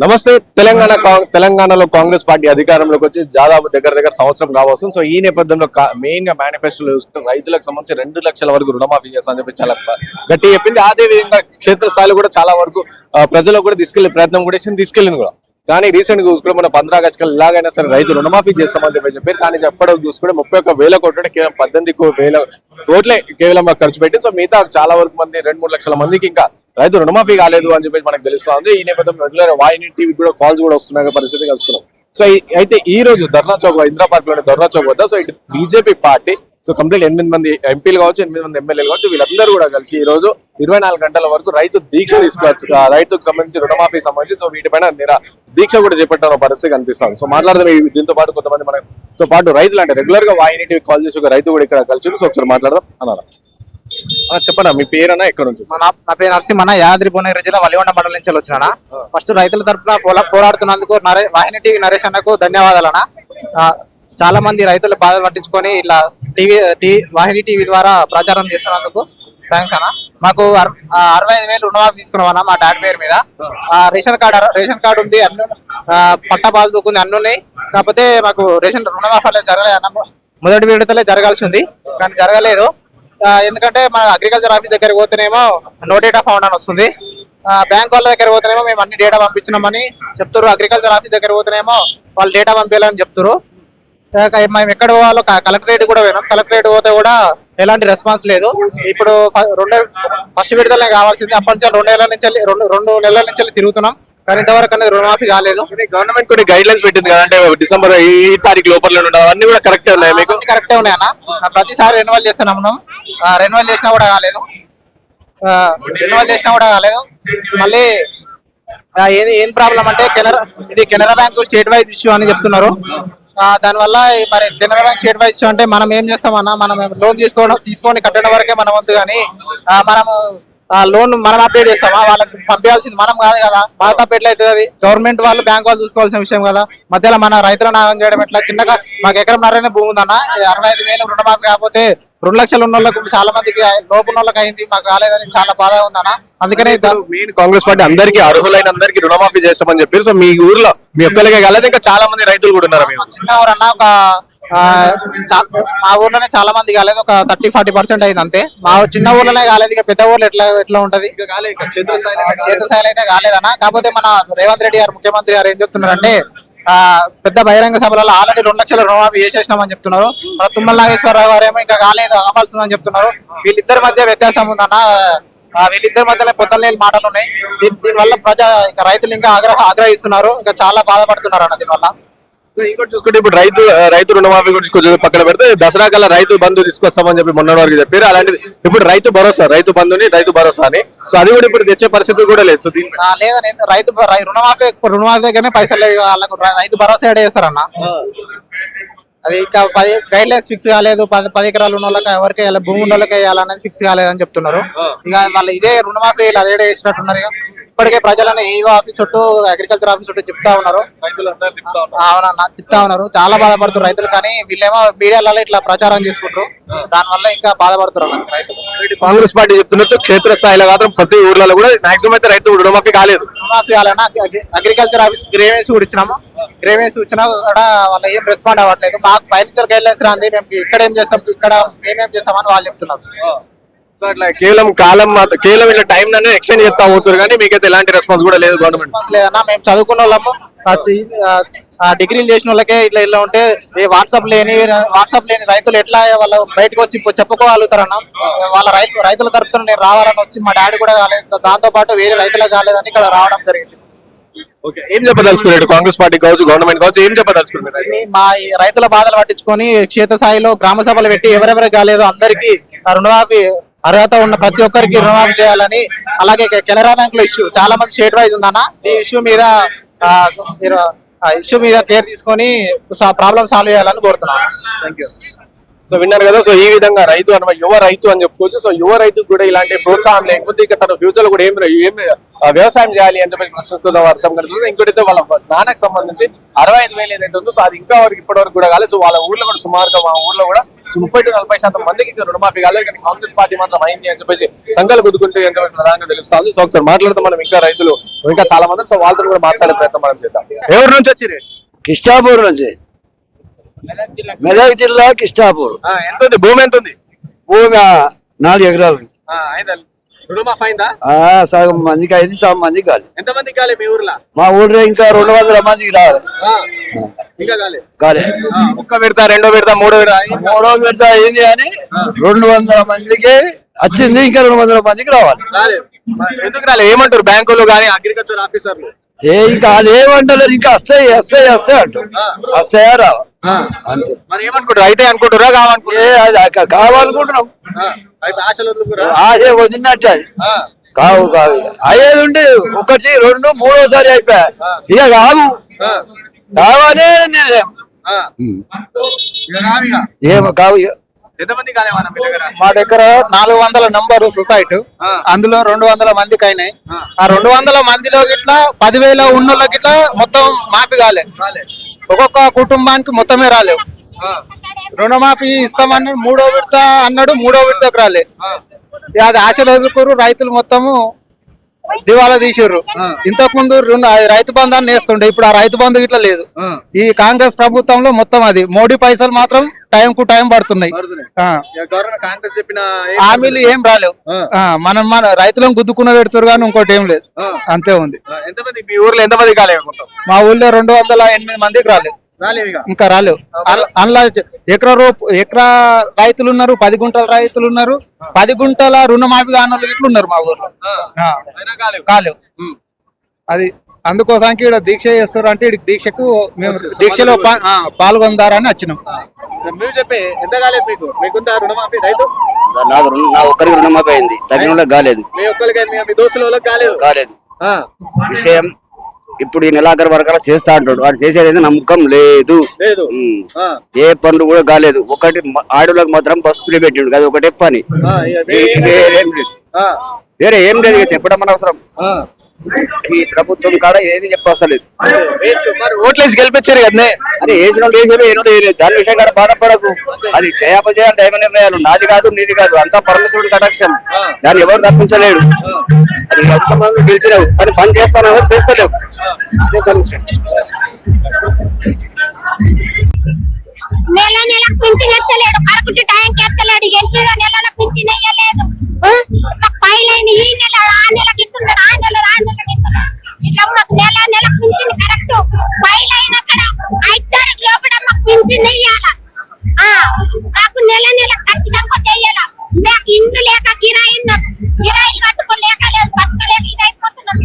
నమస్తే. తెలంగాణలో కాంగ్రెస్ పార్టీ అధికారంలోకి వచ్చి దాదాపు దగ్గర సంవత్సరం కావస్తుంది. సో ఈ నేపథ్యంలో మెయిన్ గా మేనిఫెస్టోలో చూసుకుంటే రైతులకు సంబంధించి 2 లక్షల వరకు రుణమాఫీ చేస్తామని చెప్పి చాలా గట్టి చెప్పింది. అదే విధంగా క్షేత్రస్థాయిలో కూడా చాలా వరకు ప్రజలకు కూడా తీసుకెళ్లే ప్రయత్నం కూడా తీసుకెళ్లింది కూడా. కానీ రీసెంట్ గా చూసుకుంటే మన 15 ఆగస్టు ఇలాగైనా సరే రైతు రుణమాఫీ చేస్తామని చెప్పారు. కానీ చెప్పడం చూసుకుంటే 31,000 కోట్లు కేవలం 18,000 కోట్లే కేవలం ఖర్చు పెట్టి, సో మిగతా చాలా వరకు మంది 2-3 లక్షల మందికి ఇంకా రైతు రుణమాఫీ కాలేదు అని చెప్పి మనకు తెలుస్తుంది. ఈ నేపథ్యంలో రెగ్యులర్ వాహిని టీవీ కూడా కాల్స్ కూడా వస్తున్నాయి పరిస్థితికి వస్తున్నాం. సో అయితే ఈ రోజు ధర్నా చౌక్ ఇందిరా పార్క్ లోని ధర్నా చౌక్ వద్ద సో ఇటు బీజేపీ పార్టీ సో కంప్లీట్ 8 మంది ఎంపీలు కావచ్చు, 8 మంది ఎమ్మెల్యేలు కావచ్చు, వీళ్ళందరూ కూడా కలిసి ఈ రోజు 24 గంటల వరకు రైతు దీక్ష తీసుకోవచ్చు. రైతుకు సంబంధించి రుణమాఫీ సంబంధించి సో వీటిపైన దీక్ష కూడా చేపట్టిన పరిస్థితి కనిపిస్తుంది. సో మాట్లాడదాం దీంతో పాటు కొంతమంది మనతో పాటు రైతులు అంటే రెగ్యులర్ గా వాహిని టీవీ కాల్ చేసి ఒక రైతు కూడా ఇక్కడ కలిసి. సో ఒకసారి మాట్లాడదాం అన్నారా. చెప్పనా మీ పేరన్నా ఎక్కడ నుంచి? నా పేరు నరసింహన్న, యాదాద్రి భువనగిరి జిల్లా వలిగొండ మండలం నుంచి వచ్చినా. ఫస్ట్ రైతుల తరఫున పోరాడుతున్నందుకు వాహిని టీవీ నరేష్ అన్నకు ధన్యవాదాలన్నా. చాలా మంది రైతులు బాధలు పట్టించుకొని ఇలా వాహిని టీవీ ద్వారా ప్రచారం చేస్తున్నందుకు థ్యాంక్స్ అన్న. మాకు 65,000 రుణమాఫీ తీసుకున్నామన్నా మా డాడీ పేరు మీద. రేషన్ కార్డు ఉంది, అన్ని పట్టా పాస్బుక్ ఉంది, అన్ని ఉన్నాయి. కాకపోతే మాకు రుణమాఫీ జరగలేదన్న. మొదటి విడతలే జరగాల్సి ఉంది కానీ జరగలేదు. ఎందుకంటే మన అగ్రికల్చర్ ఆఫీస్ దగ్గర పోతేనేమో నో డేటా ఫౌండ్ అని వస్తుంది. బ్యాంక్ వాళ్ళ దగ్గర పోతేనేమో మేము అన్ని డేటా పంపించినామని చెప్తారు. అగ్రికల్చర్ ఆఫీస్ దగ్గర పోతేనేమో వాళ్ళు డేటా పంపించాలని చెప్తారు. మేము ఎక్కడ పోవాలో కలెక్టరేట్ కూడా పోయినాం. కలెక్టరేట్ పోతే కూడా ఎలాంటి రెస్పాన్స్ లేదు. ఇప్పుడు ఫస్ట్ విడుదలనే కావాల్సింది. అప్పటి నుంచి 2 నెలల నుంచి తిరుగుతున్నాం కానీ ఇంతవరకు అనేది రుణమాఫీ కాలేదు. గవర్నమెంట్ కొన్ని గైడ్ లైన్స్ పెట్టింది కదా, అంటే డిసెంబర్ ఈ తారీఖు లోపల అన్ని కూడా కరెక్టే ఉన్నాయి. మీకు కరెక్టే ఉన్నాయన్న. ప్రతిసారి రెన్యువల్ చేస్తున్నాము. రెన్యువల్ చేసినా కూడా కాలేదు. మళ్ళీ ఏం ప్రాబ్లం అంటే Canara bank state wise issue అని చెప్తున్నారు. దానివల్ల మరి Canara bank state wise issue అంటే మనం ఏం చేస్తామన్నా, మనం లోన్ తీసుకొని కట్టడం వరకే మన వంతు. కానీ మనము లోన్ మనం అప్డేట్ చేస్తామా, వాళ్ళకి పంపించాల్సింది మనం కాదు కదా. మన తప్ప ఎట్లయితుంది? అది గవర్నమెంట్ వాళ్ళు బ్యాంక్ వాళ్ళు చూసుకోవాల్సిన విషయం కదా. మధ్యలో మన రైతులను నాగం చేయడం ఎట్లా? చిన్నగా మాకు ఎకరంన్నరనే భూమి ఉందన్న. 65,000 రుణమాఫీ కాకపోతే 2 లక్షలు ఉన్న వాళ్ళకు చాలా మందికి లోపు వాళ్ళకి అయింది, మాకు కాలేదని చాలా బాధ ఉందన్న. అందుకనే మెయిన్ కాంగ్రెస్ పార్టీ అందరికీ అర్హులైన అందరికీ రుణమాఫీ చేస్తామని చెప్పారు. సో మీ ఊర్లో మీ ఒక్కరికే కాలేదు, ఇంకా చాలా మంది రైతులు కూడా ఉన్నారు. చిన్న ఊరన్నా మా ఊర్లోనే చాలా మంది కాలేదు. ఒక 30-40% అయింది అంతే. మా చిన్న ఊర్లోనే కాలేదు. ఇక పెద్ద ఊర్లో ఎట్లా ఉంటది? క్షేత్రస్థాయిలో అయితే కాలేదన్న. కాకపోతే మన రేవంత్ రెడ్డి గారు ముఖ్యమంత్రి గారు ఏం చెప్తున్నారంటే పెద్ద బహిరంగ సభలలో ఆల్రెడీ 2 లక్షల రుణమాఫీ చేసేసినామని చెప్తున్నారు. మన తుమ్మల నాగేశ్వరరావు గారు ఏమో ఇంకా కాలేదు, అవ్వాల్సిందని చెప్తున్నారు. వీళ్ళిద్దరి మధ్య వ్యత్యాసం ఉందన్న. వీళ్ళిద్దరి మధ్యలో పొద్దున్న మాటలు ఉన్నాయి. దీనివల్ల రైతులు ఇంకా ఆగ్రహిస్తున్నారు, ఇంకా చాలా బాధపడుతున్నారు అన్న దీనివల్ల. సో ఇంకోటి చూసుకుంటే ఇప్పుడు రైతు రుణమాఫీ గురించి కొంచెం పక్కన పెడితే దసరా కల్లా రైతు బంధు తీసుకొస్తామని చెప్పి మొన్న వరకు చెప్పారు. అలాంటిది ఇప్పుడు రైతు భరోసా అని సో అది కూడా ఇప్పుడు తెచ్చే పరిస్థితి కూడా లేదు. సో లేదని రుణమాఫీ దగ్గరనే పైసలు వాళ్ళకు రైతు భరోసా ఏడ చేస్తారన్న. అది ఇంకా 10 గైడ్ లైన్స్ ఫిక్స్ కాలేదు. 10 ఎకరాలు ఉన్న వాళ్ళకి ఎవరికి భూమి ఉన్న వాళ్ళకి వేయాలనేది ఫిక్స్ కాలేదని చెప్తున్నారు. ఇక వాళ్ళు ఇదే రుణమాఫీ అదేడే చేసినట్టున్నారు. ఇక ఇప్పటికే ప్రజలను ఏవో ఆఫీస్ చుట్టూ అగ్రికల్చర్ ఆఫీస్ చుట్టూ చెప్తా ఉన్నారు. చాలా బాధపడుతున్నారు రైతులు. కానీ వీళ్ళేమో మీడియాలలో ఇట్లా ప్రచారం చేసుకుంటారు, దానివల్ల ఇంకా బాధపడుతున్నారు రైతులు. కాంగ్రెస్ పార్టీ చెప్తున్నట్టు క్షేత్రస్థాయిలో మాత్రం ప్రతి ఊర్లలో కూడా మాక్సిమం అయితే రైతు రుణమాఫీ కాలేదు. అగ్రికల్చర్ ఆఫీస్ గ్రేవెన్స్ కూడా ఇచ్చినాము. గ్రేవెన్స్ ఇచ్చినా కూడా వాళ్ళు ఏం రెస్పాండ్ అవ్వట్లేదు. మాకు ఫైనాన్షియల్ గైడ్ లైన్స్ రాంది, మేము ఇక్కడ ఏం చేస్తాం, ఇక్కడ మేమేం చేస్తామని వాళ్ళు చెప్తున్నారు. సో అట్లా కేవలం ఇలా టైం నన్ను ఎక్స్టెండ్ చేస్తా అవుతారు కానీ మీకైతే ఎలాంటి రెస్పాన్స్ కూడా లేదు. గవర్నమెంట్ లేదన్నా. మేము చదువుకున్న వాళ్ళము, డిగ్రీలు చేసిన వాళ్ళకే ఇట్లా ఉంటే వాట్సాప్ లేని రైతులు ఎట్లా వాళ్ళు బయటకు వచ్చి చెప్పుకోగలుగుతారన్న. వాళ్ళ రైతుల తరపున నేను రావాలని వచ్చి మా డాడీ కూడా కాలేదు, దాంతో పాటు వేరే రైతులకు కాలేదని ఇక్కడ రావడం జరిగింది. ఏం చెప్పదలుచుకున్నాడు కాంగ్రెస్ పార్టీ కావచ్చు, గవర్నమెంట్ కావచ్చు, ఏం చెప్పదలుచుకున్నారు? మా రైతుల బాధలు పట్టించుకొని క్షేత్రస్థాయిలో గ్రామ సభలు పెట్టి ఎవరెవరికి కాలేదో అందరికీ రుణమాఫీ అర్హత ఉన్న ప్రతి ఒక్కరికి రుణమాఫీ చేయాలని, అలాగే కెనరా బ్యాంక్ లో ఇష్యూ చాలా మంది స్టేట్ వైజ్ ఉందన్న. ఈ ఇష్యూ మీద కేర్ తీసుకొని ప్రాబ్లం సాల్వ్ చేయాలని కోరుతున్నాను. సో విన్నారు కదా. సో ఈ విధంగా రైతు యువ రైతు అని చెప్పుకోవచ్చు. సో యువ రైతుకు కూడా ఇలాంటి ప్రోత్సాహం లేకపోతే ఇక తన ఫ్యూచర్ లో కూడా ఏం వ్యవసాయం చేయాలి అని చెప్పి ప్రశ్నిస్తున్న వర్షం కలుగుతుంది. ఇంకోటి వాళ్ళ నాన్నకు సంబంధించి 65,000 ఏదైతే ఉందో సో అది ఇంకా ఇప్పటి వరకు కూడా కాలేదు. సో వాళ్ళ ఊర్లో కూడా సుమారుగా మా ఊర్లో కూడా సో 30-40% మందికి ఇంకా రుణమాఫీ కాలేదు, కానీ కాంగ్రెస్ పార్టీ మాత్రం అయింది అని చెప్పేసి సంఘాలు గుద్దుకుంటూ ఎంత ప్రధానంగా తెలుస్తుంది. సో ఒకసారి మాట్లాడితే మనం ఇంకా రైతులు ఇంకా చాలా మంది, సో వాళ్ళతో కూడా మాట్లాడే ప్రయత్నం మనం చేద్దాం. ఎవరి నుంచి వచ్చి కిష్టాపూర్ నుంచి, మెదక్ జిల్లా కిష్టాపూర్. ఎంత ఉంది భూమి, ఎంత ఉంది భూమి 4 ఎకరాలు. రుణమాఫీ అయిందా? సగం మందికి అయింది, సగం మందికి కాలేదు. ఎంత మందికి కాలే మీ ఊర్లో? మా ఊళ్ళో ఇంకా 200 మందికి రావాలి, ఇంకా కాలే. కాలేదు. 1 విడత, 2వ విడత, 3వ విడత, 3వ విడత అయింది కానీ 200 మందికి వచ్చింది, ఇంకా 200 మందికి రావాలి. రాలేదు. ఎందుకు రాలేదు ఏమంటారు బ్యాంకులు కానీ అగ్రికల్చర్ ఆఫీసర్లు? ఇంకా వాళ్ళు ఏమంటారు, ఇంకా వస్తాయి వస్తాయి వస్తాయి అంటారు. వస్తాయా రావా అంతే. మరి ఏమనుకుంటారు, అయితే అనుకుంటారా కావాలనుకుంటారు? కావాలనుకుంటున్నాం, ఆశలు వదులుకురా? ఆశ వదిలినట్టు అది కావు కావు. అయ్యేది ఉంటే 1, 2, 3వసారి అయిపోయా, ఇక కావు కావనే ఏమో కావు. ఎంతమంది కాలేమన్నా మీ దగ్గర? మా దగ్గర 400 నంబరు సొసైటీ, అందులో 200 మందికి అయినాయి. ఆ 200 మందిలో గిట్లా 10,000 ఉన్నోళ్ళకి గిట్లా మొత్తం మాఫీ కాలే. ఒక్కొక్క కుటుంబానికి మొత్తమే రాలేవు. రుణమాఫీ ఇస్తామని 3వ విడత అన్నాడు, 3వ విడతకు రాలే. అది ఆశలు వదులుకోరు, రైతులు మొత్తము దివాలా తీసిర్రు. ఇంతకు ముందు రైతు బంధాన్ని వేస్తుండే, ఇప్పుడు ఆ రైతు బంధు ఇట్లా లేదు. ఈ కాంగ్రెస్ ప్రభుత్వంలో మొత్తం అది మోడీ పైసలు మాత్రం టైం కు టైం పడుతున్నాయి. కాంగ్రెస్ చెప్పిన హామీలు ఏం రాలేవు. మన రైతులను గుద్దుకున్న పెడుతురు కానీ ఇంకోటి ఏం లేదు, అంతే ఉంది. ఎంతమంది మీ ఊర్లో ఎంతమంది కాలేవు మొత్తం? మా ఊళ్ళో 208 మందికి రాలేవు, ఇంకా రాలేవు. అందులో ఎకరా రైతులు ఉన్నారు, 10 గుంటల రైతులు ఉన్నారు, 10 గుంటల రుణమాఫీ కాని ఇట్లు ఉన్నారు మా ఊర్లో, కాలేవు. అది అందుకోసానికి ఇక్కడ దీక్ష చేస్తారు అంటే దీక్షకు మేము దీక్షలో పాల్గొందారని వచ్చినాం. మీరు చెప్పే ఎంత కాలేదు మీకు? మీకుందా రుణమాఫీ? రైతు నా ఒక్కరికి రుణమాఫీ అయింది, తగిన వాళ్ళకి కాలేదు. మీ ఒక్కరికి, మీ దోస్తుల వాళ్ళకి కాలేదు. కాలేదు. విషయం ఇప్పుడు ఈ నెలాఖరు వరకు చేస్తా అంటాడు, వాడు చేసేది నమ్మకం లేదు. ఏ పనులు కూడా కాలేదు. ఒకటి ఆడోళ్ళకి మాత్రం బస్సు ఫ్రీ పెట్టిండు, అది ఒకటే పని, వేరే ఏం లేదు. చెప్పడం అనవసరం. ఈ ప్రభుత్వం కాడ ఏది చెప్పలేదు. ఓట్లేసి గెలిపించారు కదా, అదే వేసిన వాళ్ళు వేసారు, ఏనుడు దాని విషయం కాడ బాధపడకు. అది జయాపజయాలు దైవ నిర్ణయాలు, నాది కాదు నీది కాదు, అంతా పరమేశ్వరుడి కటాక్షం. దాన్ని ఎవరు తప్పించలేడు. అది సంబంధం గెలిచినావు కానీ పని చేస్తానో చేస్తలేవు. నెల నెలకు పింఛన్ ఎత్తలేడు, కరెక్ట్ టైంకి ఎత్తలేడు, ఎంపీలో నెలలో పింఛన్ వేయలేదు. పైలైన ఈ నెల ఆ నెలకి ఇస్తున్నాడు, ఆ నెలకి ఇస్తున్నాడు. ఇట్లా మాకు నెల పింఛన్ కరెక్ట్ పైలైన అక్కడ 5 తారీఖు లోపల మాకు పింఛన్ వేయాల. మాకు నెల ఖచ్చితంగా చెయ్యాల. మాకు ఇండ్లు లేక కిరాయిలు కట్టుకోలేక లేదు, బతకలేక ఇది అయిపోతున్నాం.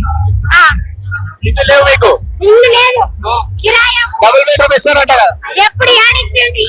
లేవు మీకు? ఇల్లు లేదు, కిరాయి డబుల్ బెడ్రూమ్ ఇస్తారంట కదా? ఎప్పుడు ఏడిచ్చిండు?